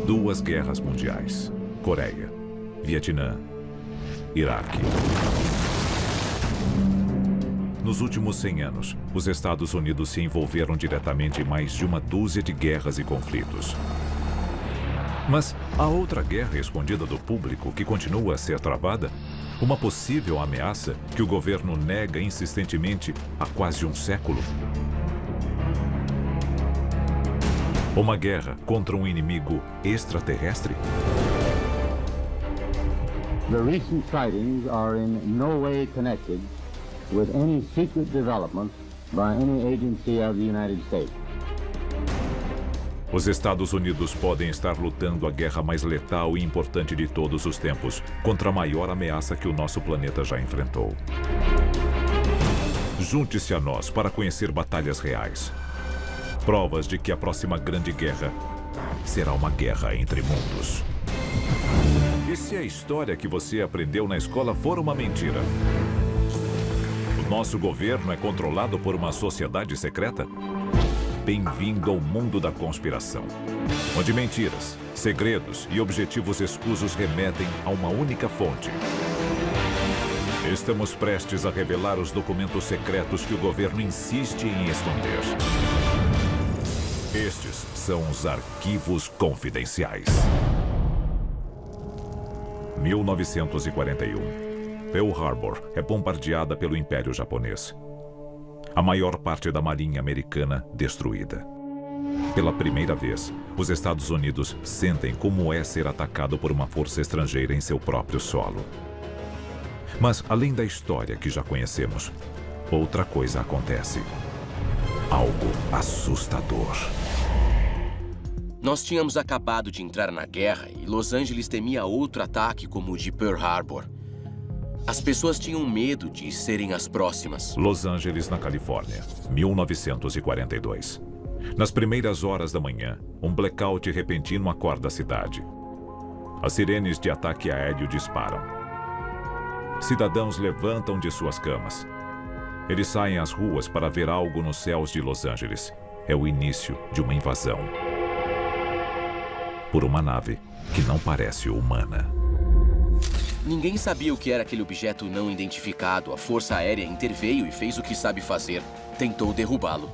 2 guerras mundiais: Coreia, Vietnã, Iraque. Nos últimos 100 anos, os Estados Unidos se envolveram diretamente em mais de uma dúzia de guerras e conflitos. Mas há outra guerra escondida do público que continua a ser travada? Uma possível ameaça que o governo nega insistentemente há quase um século? Uma guerra contra um inimigo extraterrestre? The recent sightings are in no way connected with any secret development by any agency of the United States. Os Estados Unidos podem estar lutando a guerra mais letal e importante de todos os tempos contra a maior ameaça que o nosso planeta já enfrentou. Junte-se a nós para conhecer batalhas reais. Provas de que a próxima grande guerra será uma guerra entre mundos. E se a história que você aprendeu na escola for uma mentira? O nosso governo é controlado por uma sociedade secreta? Bem-vindo ao mundo da conspiração, onde mentiras, segredos e objetivos escusos remetem a uma única fonte. Estamos prestes a revelar os documentos secretos que o governo insiste em esconder. Estes são os arquivos confidenciais. 1941. Pearl Harbor é bombardeada pelo Império Japonês. A maior parte da marinha americana destruída. Pela primeira vez, os Estados Unidos sentem como é ser atacado por uma força estrangeira em seu próprio solo. Mas, além da história que já conhecemos, outra coisa acontece. Algo assustador. Nós tínhamos acabado de entrar na guerra e Los Angeles temia outro ataque como o de Pearl Harbor. As pessoas tinham medo de serem as próximas. Los Angeles, na Califórnia, 1942. Nas primeiras horas da manhã, um blackout repentino acorda a cidade. As sirenes de ataque aéreo disparam. Cidadãos levantam de suas camas. Eles saem às ruas para ver algo nos céus de Los Angeles. É o início de uma invasão. Por uma nave que não parece humana. Ninguém sabia o que era aquele objeto não identificado. A Força Aérea interveio e fez o que sabe fazer. Tentou derrubá-lo.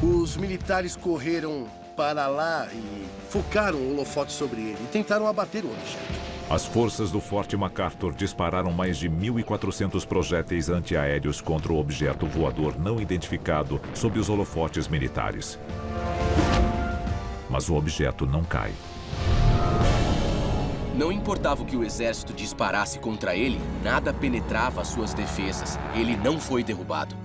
Os militares correram para lá e focaram o holofote sobre ele e tentaram abater o objeto. As forças do Forte MacArthur dispararam mais de 1.400 projéteis antiaéreos contra o objeto voador não identificado sob os holofotes militares. Mas o objeto não cai. Não importava o que o exército disparasse contra ele, nada penetrava as suas defesas. Ele não foi derrubado.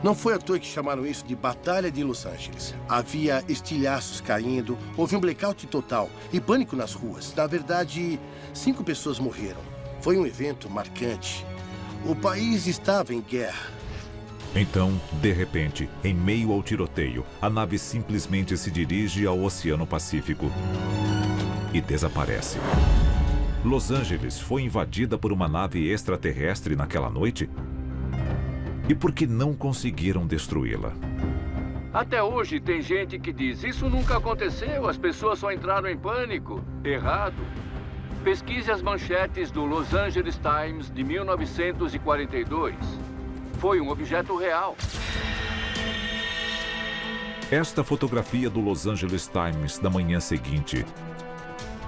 Não foi à toa que chamaram isso de Batalha de Los Angeles. Havia estilhaços caindo, houve um blackout total e pânico nas ruas. Na verdade, 5 pessoas morreram. Foi um evento marcante. O país estava em guerra. Então, de repente, em meio ao tiroteio, a nave simplesmente se dirige ao Oceano Pacífico e desaparece. Los Angeles foi invadida por uma nave extraterrestre naquela noite? E por que não conseguiram destruí-la? Até hoje tem gente que diz, isso nunca aconteceu, as pessoas só entraram em pânico. Errado. Pesquise as manchetes do Los Angeles Times de 1942. Foi um objeto real. Esta fotografia do Los Angeles Times da manhã seguinte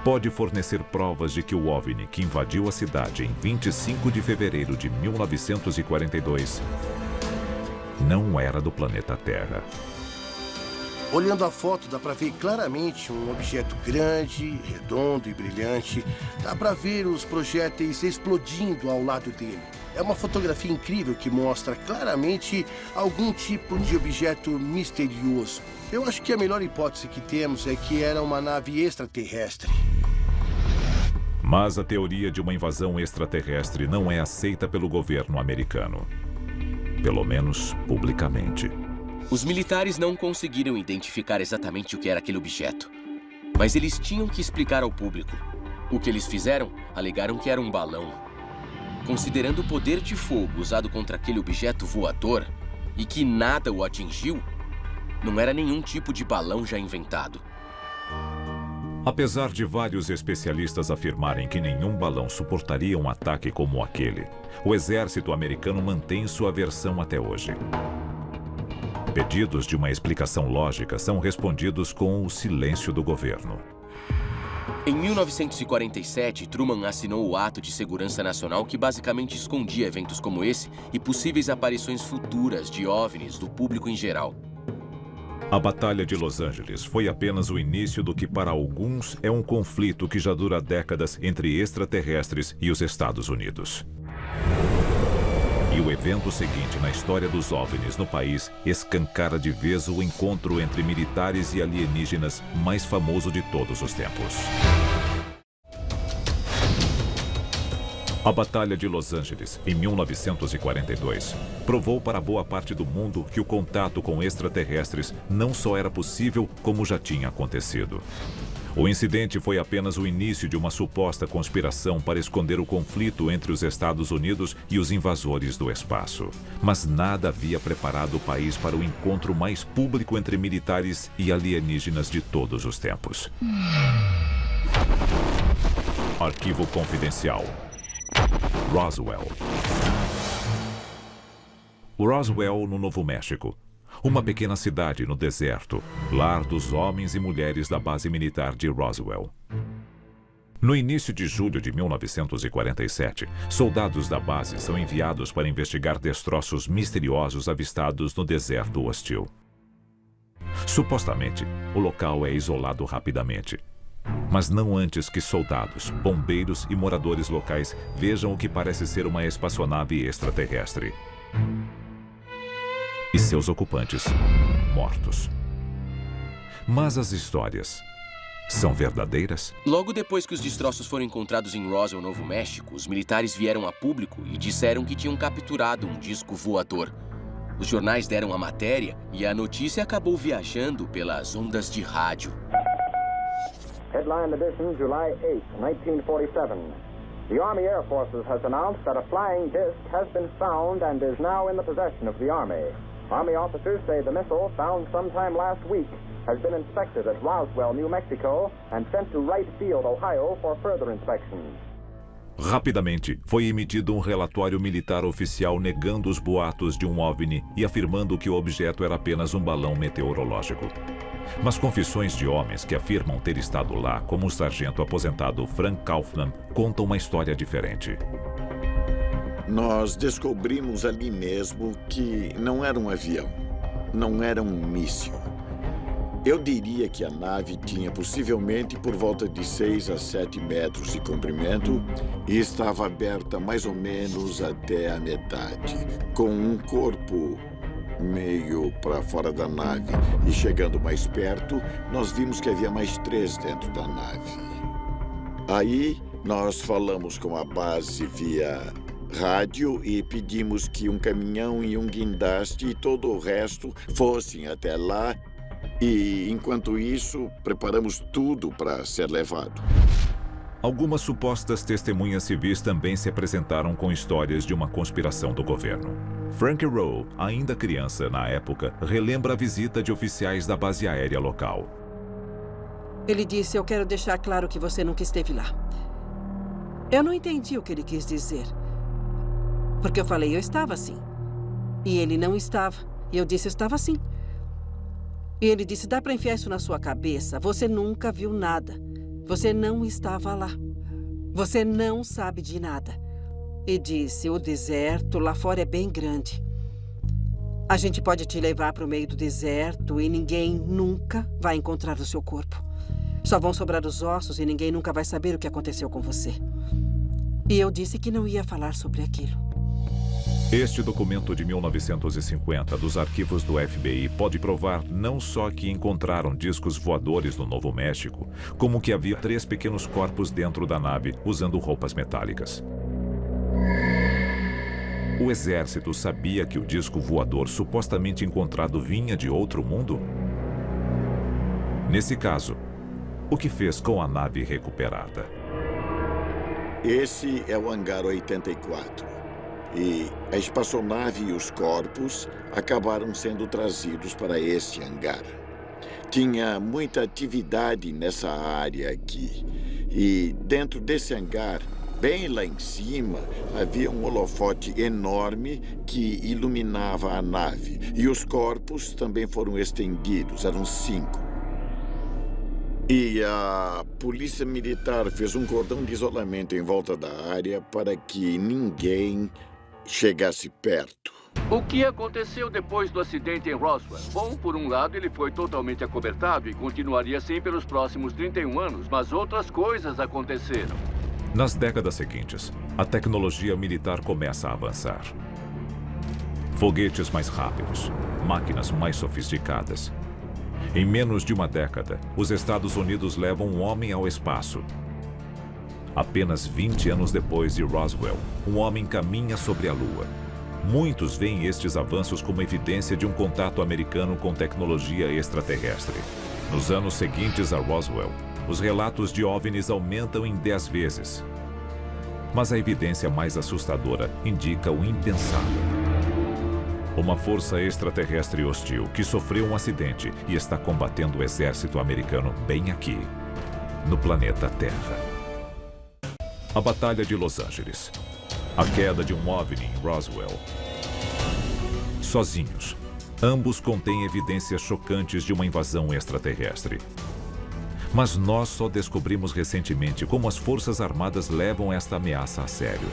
pode fornecer provas de que o OVNI que invadiu a cidade em 25 de fevereiro de 1942 não era do planeta Terra. Olhando a foto, dá para ver claramente um objeto grande, redondo e brilhante. Dá para ver os projéteis explodindo ao lado dele. É uma fotografia incrível que mostra claramente algum tipo de objeto misterioso. Eu acho que a melhor hipótese que temos é que era uma nave extraterrestre. Mas a teoria de uma invasão extraterrestre não é aceita pelo governo americano. Pelo menos publicamente. Os militares não conseguiram identificar exatamente o que era aquele objeto. Mas eles tinham que explicar ao público. O que eles fizeram? Alegaram que era um balão. Considerando o poder de fogo usado contra aquele objeto voador e que nada o atingiu, não era nenhum tipo de balão já inventado. Apesar de vários especialistas afirmarem que nenhum balão suportaria um ataque como aquele, o exército americano mantém sua versão até hoje. Pedidos de uma explicação lógica são respondidos com o silêncio do governo. Em 1947, Truman assinou o Ato de Segurança Nacional que basicamente escondia eventos como esse e possíveis aparições futuras de OVNIs do público em geral. A Batalha de Los Angeles foi apenas o início do que para alguns é um conflito que já dura décadas entre extraterrestres e os Estados Unidos. E o evento seguinte na história dos OVNIs no país escancara de vez o encontro entre militares e alienígenas mais famoso de todos os tempos. A Batalha de Los Angeles, em 1942, provou para boa parte do mundo que o contato com extraterrestres não só era possível, como já tinha acontecido. O incidente foi apenas o início de uma suposta conspiração para esconder o conflito entre os Estados Unidos e os invasores do espaço. Mas nada havia preparado o país para o encontro mais público entre militares e alienígenas de todos os tempos. Arquivo confidencial. Roswell. Roswell, no Novo México. Uma pequena cidade no deserto, lar dos homens e mulheres da base militar de Roswell. No início de julho de 1947, soldados da base são enviados para investigar destroços misteriosos avistados no deserto hostil. Supostamente, o local é isolado rapidamente. Mas não antes que soldados, bombeiros e moradores locais vejam o que parece ser uma espaçonave extraterrestre. E seus ocupantes mortos. Mas as histórias são verdadeiras? Logo depois que os destroços foram encontrados em Roswell, Novo México, os militares vieram a público e disseram que tinham capturado um disco voador. Os jornais deram a matéria e a notícia acabou viajando pelas ondas de rádio. Headline edition, July 8, 1947. The Army Air Forces has announced that a flying disc has been found and is now in the possession of the Army. Army officers say the missile, found sometime last week, has been inspected at Roswell, New Mexico, and sent to Wright Field, Ohio, for further inspection. Rapidamente, foi emitido um relatório militar oficial negando os boatos de um OVNI e afirmando que o objeto era apenas um balão meteorológico. Mas confissões de homens que afirmam ter estado lá, como o sargento aposentado Frank Kaufman, contam uma história diferente. Nós descobrimos ali mesmo que não era um avião, não era um míssil. Eu diria que a nave tinha possivelmente por volta de 6 a 7 metros de comprimento e estava aberta mais ou menos até a metade, com um corpo meio para fora da nave. E chegando mais perto, nós vimos que havia mais 3 dentro da nave. Aí, nós falamos com a base via rádio e pedimos que um caminhão e um guindaste e todo o resto fossem até lá. E, enquanto isso, preparamos tudo para ser levado. Algumas supostas testemunhas civis também se apresentaram com histórias de uma conspiração do governo. Frank Rowe, ainda criança na época, relembra a visita de oficiais da base aérea local. Ele disse, eu quero deixar claro que você nunca esteve lá. Eu não entendi o que ele quis dizer. Porque eu falei, eu estava sim. E ele não estava. E eu disse, eu estava sim. E ele disse, dá para enfiar isso na sua cabeça. Você nunca viu nada. Você não estava lá. Você não sabe de nada. E disse, o deserto lá fora é bem grande. A gente pode te levar para o meio do deserto e ninguém nunca vai encontrar o seu corpo. Só vão sobrar os ossos e ninguém nunca vai saber o que aconteceu com você. E eu disse que não ia falar sobre aquilo. Este documento de 1950 dos arquivos do FBI pode provar não só que encontraram discos voadores no Novo México, como que havia 3 pequenos corpos dentro da nave usando roupas metálicas. O exército sabia que o disco voador supostamente encontrado vinha de outro mundo? Nesse caso, o que fez com a nave recuperada? Esse é o hangar 84. E a espaçonave e os corpos acabaram sendo trazidos para este hangar. Tinha muita atividade nessa área aqui. E dentro desse hangar, bem lá em cima, havia um holofote enorme que iluminava a nave. E os corpos também foram estendidos, eram 5. E a polícia militar fez um cordão de isolamento em volta da área para que ninguém chegasse perto. O que aconteceu depois do acidente em Roswell? Bom, por um lado, ele foi totalmente acobertado e continuaria assim pelos próximos 31 anos, mas outras coisas aconteceram. Nas décadas seguintes, a tecnologia militar começa a avançar. Foguetes mais rápidos, máquinas mais sofisticadas. Em menos de uma década, os Estados Unidos levam um homem ao espaço. Apenas 20 anos depois de Roswell, um homem caminha sobre a Lua. Muitos veem estes avanços como evidência de um contato americano com tecnologia extraterrestre. Nos anos seguintes a Roswell, os relatos de OVNIs aumentam em 10 vezes. Mas a evidência mais assustadora indica o impensável. Uma força extraterrestre hostil que sofreu um acidente e está combatendo o exército americano bem aqui, no planeta Terra. A Batalha de Los Angeles. A queda de um OVNI em Roswell. Sozinhos, ambos contêm evidências chocantes de uma invasão extraterrestre. Mas nós só descobrimos recentemente como as Forças Armadas levam esta ameaça a sério.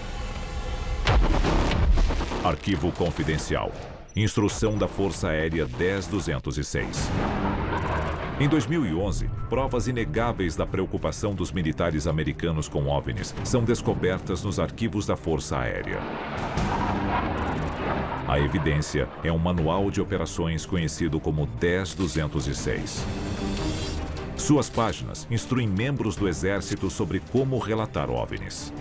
Arquivo confidencial. Instrução da Força Aérea 10206. Em 2011, provas inegáveis da preocupação dos militares americanos com OVNIs são descobertas nos arquivos da Força Aérea. A evidência é um manual de operações conhecido como 10206. Suas páginas instruem membros do Exército sobre como relatar OVNIs.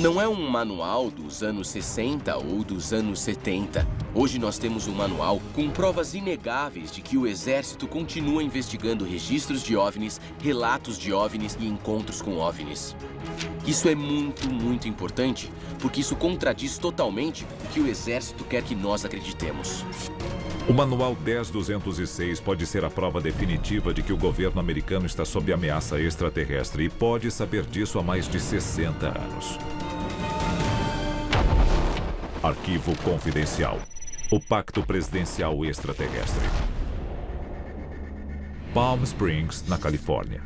Não é um manual dos anos 60 ou dos anos 70. Hoje nós temos um manual com provas inegáveis de que o Exército continua investigando registros de OVNIs, relatos de OVNIs e encontros com OVNIs. Isso é muito importante, porque isso contradiz totalmente o que o Exército quer que nós acreditemos. O Manual 10206 pode ser a prova definitiva de que o governo americano está sob ameaça extraterrestre e pode saber disso há mais de 60 anos. Arquivo confidencial. O Pacto Presidencial Extraterrestre. Palm Springs, na Califórnia.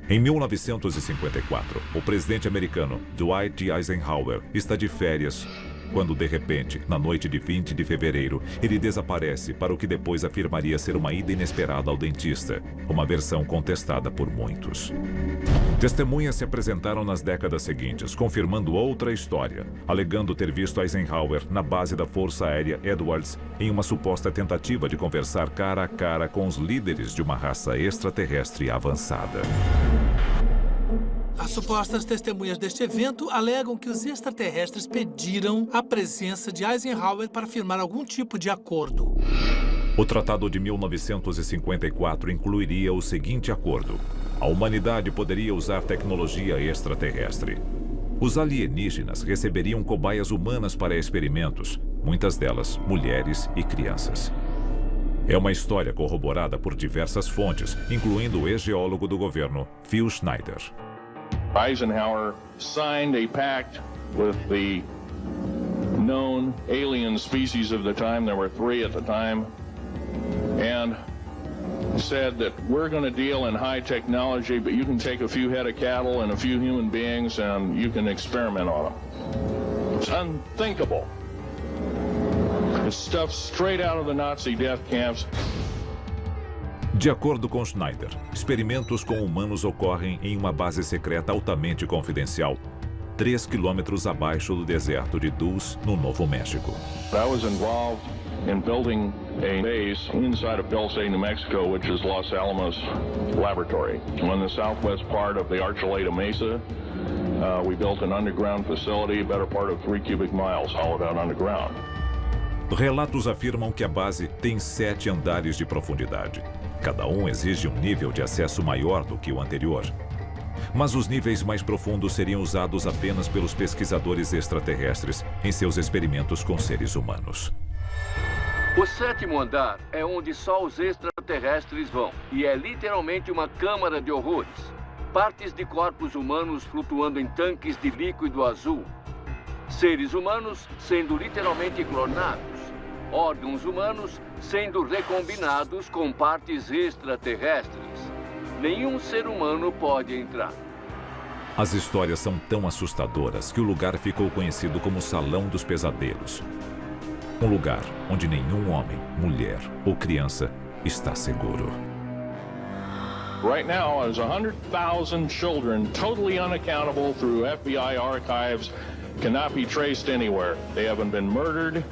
Em 1954, o presidente americano Dwight Eisenhower está de férias quando, de repente, na noite de 20 de fevereiro, ele desaparece para o que depois afirmaria ser uma ida inesperada ao dentista, uma versão contestada por muitos. Testemunhas se apresentaram nas décadas seguintes, confirmando outra história, alegando ter visto Eisenhower na base da Força Aérea Edwards em uma suposta tentativa de conversar cara a cara com os líderes de uma raça extraterrestre avançada. As supostas testemunhas deste evento alegam que os extraterrestres pediram a presença de Eisenhower para firmar algum tipo de acordo. O Tratado de 1954 incluiria o seguinte acordo: a humanidade poderia usar tecnologia extraterrestre. Os alienígenas receberiam cobaias humanas para experimentos, muitas delas mulheres e crianças. É uma história corroborada por diversas fontes, incluindo o ex-geólogo do governo, Phil Schneider. Eisenhower signed a pact with the known alien species of the time. There were 3 at the time. And said that we're going to deal in high technology, but you can take a few head of cattle and a few human beings and you can experiment on them. It's unthinkable. It's stuff straight out of the Nazi death camps. De acordo com Schneider, experimentos com humanos ocorrem em uma base secreta altamente confidencial, 3 quilômetros abaixo do deserto de Dulce, no Novo México. I was involved in building a base inside of Dulce, New Mexico, which is Los Alamos Laboratory. On the southwest part of the Archuleta Mesa, we built an underground facility, a better part of 3 cubic miles, hollowed out underground. Relatos afirmam que a base tem 7 andares de profundidade. Cada um exige um nível de acesso maior do que o anterior. Mas os níveis mais profundos seriam usados apenas pelos pesquisadores extraterrestres em seus experimentos com seres humanos. O 7º andar é onde só os extraterrestres vão. E é literalmente uma câmara de horrores. Partes de corpos humanos flutuando em tanques de líquido azul. Seres humanos sendo literalmente clonados. Órgãos humanos sendo recombinados com partes extraterrestres. Nenhum ser humano pode entrar. As histórias são tão assustadoras que o lugar ficou conhecido como Salão dos Pesadelos. Um lugar onde nenhum homem, mulher ou criança está seguro. Right now, there's 100,000 children totally unaccountable through FBI archives, cannot be traced anywhere. They haven't been murdered.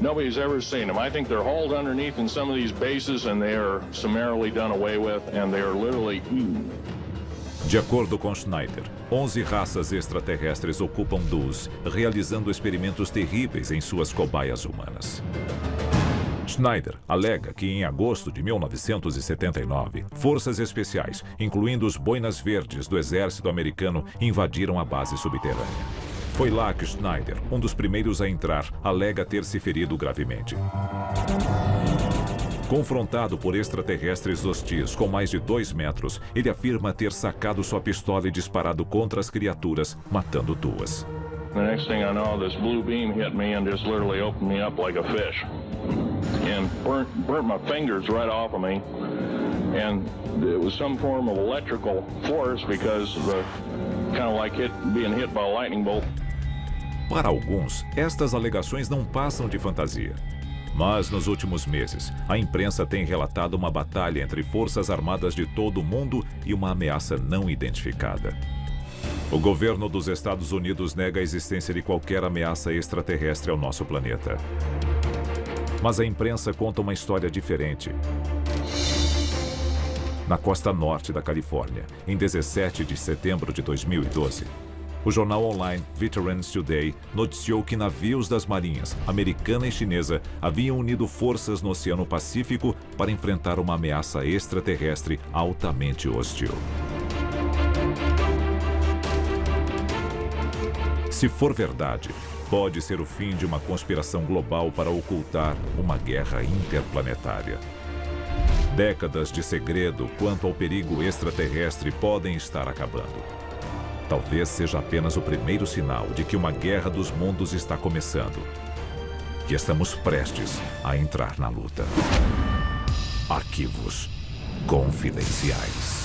Nobody's ever seen them. I think they're hauled underneath in some of these bases and they are summarily done away with and they are literally eaten. De acordo com Schneider, 11 raças extraterrestres ocupam Dus, realizando experimentos terríveis em suas cobaias humanas. Schneider alega que em agosto de 1979, forças especiais, incluindo os Boinas Verdes do exército americano, invadiram a base subterrânea. Foi lá que Schneider, um dos primeiros a entrar, alega ter se ferido gravemente. Confrontado por extraterrestres hostis com mais de 2 metros, ele afirma ter sacado sua pistola e disparado contra as criaturas, matando 2. The next thing I know, this blue beam hit me and just literally opened me up like a fish. And burnt my fingers right off of me. And it was some form of electrical force because of the kind of like being hit by a lightning bolt. Para alguns, estas alegações não passam de fantasia. Mas nos últimos meses, a imprensa tem relatado uma batalha entre forças armadas de todo o mundo e uma ameaça não identificada. O governo dos Estados Unidos nega a existência de qualquer ameaça extraterrestre ao nosso planeta. Mas a imprensa conta uma história diferente. Na costa norte da Califórnia, em 17 de setembro de 2012, o jornal online Veterans Today noticiou que navios das marinhas americana e chinesa haviam unido forças no Oceano Pacífico para enfrentar uma ameaça extraterrestre altamente hostil. Se for verdade, pode ser o fim de uma conspiração global para ocultar uma guerra interplanetária. Décadas de segredo quanto ao perigo extraterrestre podem estar acabando. Talvez seja apenas o primeiro sinal de que uma guerra dos mundos está começando. E estamos prestes a entrar na luta. Arquivos confidenciais.